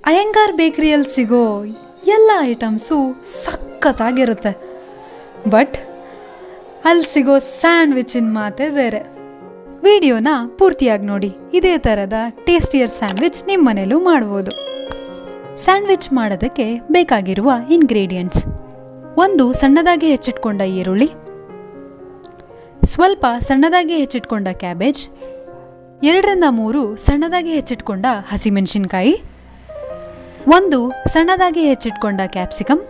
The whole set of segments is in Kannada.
ಅಯ್ಯಂಗಾರ್ ಬೇಕರಿಯಲ್ಲಿ ಸಿಗೋ ಎಲ್ಲ ಐಟಮ್ಸು ಸಖತ್ತಾಗಿರುತ್ತೆ. ಬಟ್ ಅಲ್ಲಿ ಸಿಗೋ ಸ್ಯಾಂಡ್ವಿಚಿನ ಮಾತೇ ಬೇರೆ. ವಿಡಿಯೋನ ಪೂರ್ತಿಯಾಗಿ ನೋಡಿ. ಇದೇ ಥರದ ಟೇಸ್ಟಿಯರ್ ಸ್ಯಾಂಡ್ವಿಚ್ ನಿಮ್ಮ ಮನೇಲೂ ಮಾಡ್ಬೋದು. ಸ್ಯಾಂಡ್ವಿಚ್ ಮಾಡೋದಕ್ಕೆ ಬೇಕಾಗಿರುವ ಇಂಗ್ರೀಡಿಯೆಂಟ್ಸ್: 1 ಸಣ್ಣದಾಗಿ ಹೆಚ್ಚಿಟ್ಕೊಂಡ ಈರುಳ್ಳಿ, ಸ್ವಲ್ಪ ಸಣ್ಣದಾಗಿ ಹೆಚ್ಚಿಟ್ಕೊಂಡ ಕ್ಯಾಬೇಜ್, 2 ರಿಂದ 3 ಸಣ್ಣದಾಗಿ ಹೆಚ್ಚಿಟ್ಕೊಂಡ ಹಸಿಮೆಣಸಿನ್ಕಾಯಿ, 1 ಸಣ್ಣದಾಗಿ ಹೆಚ್ಚಿಟ್ಕೊಂಡ ಕ್ಯಾಪ್ಸಿಕಮ್,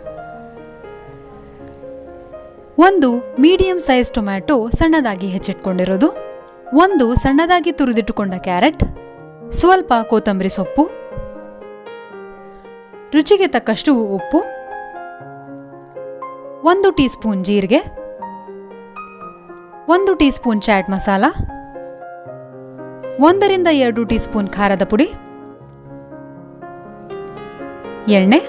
1 ಮೀಡಿಯಂ ಸೈಜ್ ಟೊಮ್ಯಾಟೊ ಸಣ್ಣದಾಗಿ ಹೆಚ್ಚಿಟ್ಕೊಂಡಿರೋದು, 1 ಸಣ್ಣದಾಗಿ ತುರಿದಿಟ್ಟುಕೊಂಡ ಕ್ಯಾರೆಟ್, ಸ್ವಲ್ಪ ಕೊತ್ತಂಬರಿ ಸೊಪ್ಪು, ರುಚಿಗೆ ತಕ್ಕಷ್ಟು ಉಪ್ಪು, 1 ಟೀ ಸ್ಪೂನ್ ಜೀರಿಗೆ, 1 ಟೀ ಸ್ಪೂನ್ ಚಾಟ್ ಮಸಾಲ, 1 ರಿಂದ 2 ಟೀ ಸ್ಪೂನ್ ಖಾರದ ಪುಡಿ, ಎಣ್ಣೆ,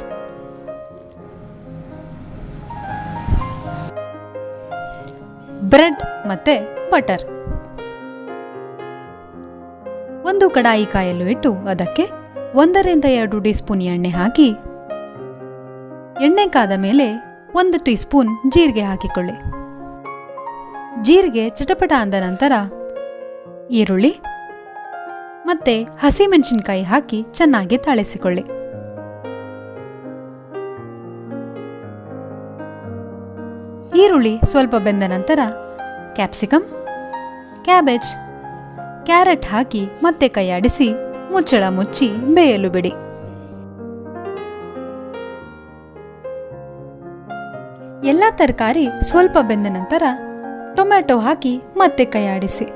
ಬ್ರೆಡ್ ಮತ್ತೆ ಬಟರ್. 1 ಕಡಾಯಿ ಕಾಯಲು ಇಟ್ಟು ಅದಕ್ಕೆ 1 ರಿಂದ 2 ಟೀ ಸ್ಪೂನ್ ಎಣ್ಣೆ ಹಾಕಿ, ಎಣ್ಣೆ ಕಾದ ಮೇಲೆ 1 ಟೀ ಸ್ಪೂನ್ ಜೀರಿಗೆ ಹಾಕಿಕೊಳ್ಳಿ. ಜೀರಿಗೆ ಚಟಪಟ ಅಂದ ನಂತರ ಈರುಳ್ಳಿ ಮತ್ತೆ ಹಸಿಮೆಣಸಿನಕಾಯಿ ಹಾಕಿ ಚೆನ್ನಾಗಿ ತಾಳಿಸಿಕೊಳ್ಳಿ. ಈರುಳ್ಳಿ ಸ್ವಲ್ಪ ಬೆಂದ ನಂತರ ಕ್ಯಾಪ್ಸಿಕಮ್, ಕ್ಯಾಬೇಜ್, ಕ್ಯಾರೆಟ್ ಹಾಕಿ ಮತ್ತೆ ಕೈಯಾಡಿಸಿ ಮುಚ್ಚಳ ಮುಚ್ಚಿ ಬೇಯಲು ಬಿಡಿ. ಎಲ್ಲ ತರಕಾರಿ ಸ್ವಲ್ಪ ಬೆಂದ ನಂತರ ಟೊಮ್ಯಾಟೊ ಹಾಕಿ ಮತ್ತೆ ಕೈಯಾಡಿಸಿ.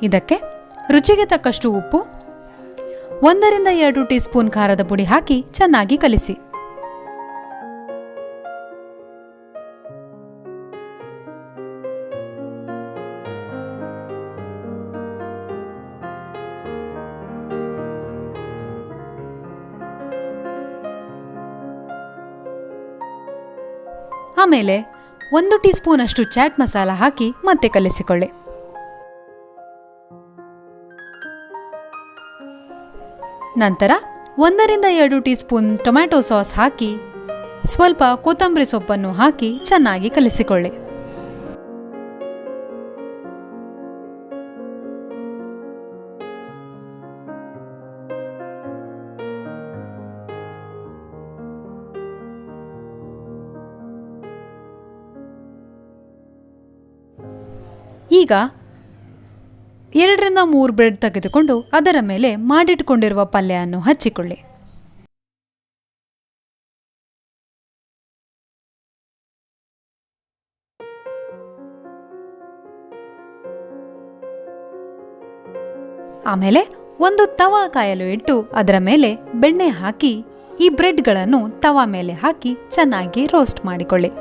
ಇದಕ್ಕೆ ರುಚಿಗೆ ತಕ್ಕಷ್ಟು ಉಪ್ಪು, 1 ರಿಂದ 2 ಟೀ ಸ್ಪೂನ್ ಖಾರದ ಪುಡಿ ಹಾಕಿ ಚೆನ್ನಾಗಿ ಕಲಿಸಿ. ಆಮೇಲೆ 1 ಟೀ ಸ್ಪೂನ್ ಅಷ್ಟು ಚಾಟ್ ಮಸಾಲ ಹಾಕಿ ಮತ್ತೆ ಕಲಿಸಿಕೊಳ್ಳಿ. ನಂತರ 1 ರಿಂದ 2 ಟೀ ಸ್ಪೂನ್ ಟೊಮ್ಯಾಟೊ ಸಾಸ್ ಹಾಕಿ ಸ್ವಲ್ಪ ಕೊತ್ತಂಬರಿ ಸೊಪ್ಪನ್ನು ಹಾಕಿ ಚೆನ್ನಾಗಿ ಕಲಿಸಿಕೊಳ್ಳಿ. ಈಗ 2 ರಿಂದ 3 ಬ್ರೆಡ್ ತೆಗೆದುಕೊಂಡು ಅದರ ಮೇಲೆ ಮಾಡಿಟ್ಟುಕೊಂಡಿರುವ ಪಲ್ಯವನ್ನು ಹಚ್ಚಿಕೊಳ್ಳಿ. ಆಮೇಲೆ 1 ತವಾ ಕಾಯಲು ಇಟ್ಟು ಅದರ ಮೇಲೆ ಬೆಣ್ಣೆ ಹಾಕಿ ಈ ಬ್ರೆಡ್ಗಳನ್ನು ತವಾ ಮೇಲೆ ಹಾಕಿ ಚೆನ್ನಾಗಿ ರೋಸ್ಟ್ ಮಾಡಿಕೊಳ್ಳಿ.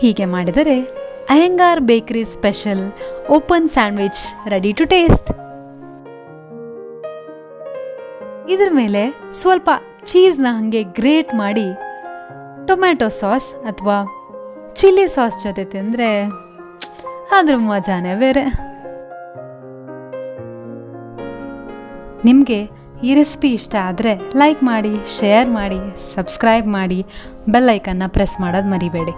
ಹೀಗೆ ಮಾಡಿದರೆ Iyengar bakery special open sandwich ready to taste. ಇದ್ರ ಮೇಲೆ ಸ್ವಲ್ಪ ಚೀಸ್ನ ಹಾಗೆ ಗ್ರೇಟ್ ಮಾಡಿ ಟೊಮ್ಯಾಟೊ ಸಾಸ್ ಅಥವಾ ಚಿಲ್ಲಿ ಸಾಸ್ ಜೊತೆ ತಿಂದರೆ ಅದ್ರ ಮಜಾನೇ ಬೇರೆ. ನಿಮಗೆ ಈ ರೆಸಿಪಿ ಇಷ್ಟ ಆದರೆ ಲೈಕ್ ಮಾಡಿ, ಶೇರ್ ಮಾಡಿ, ಸಬ್ಸ್ಕ್ರೈಬ್ ಮಾಡಿ, ಬೆಲ್ ಐಕನ್ನ ಪ್ರೆಸ್ ಮಾಡೋದು ಮರಿಬೇಡಿ.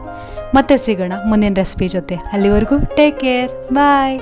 ಮತ್ತೆ ಸಿಗೋಣ ಮುಂದಿನ ರೆಸಿಪಿ ಜೊತೆ. ಅಲ್ಲಿವರೆಗೂ ಟೇಕ್ ಕೇರ್, ಬಾಯ್.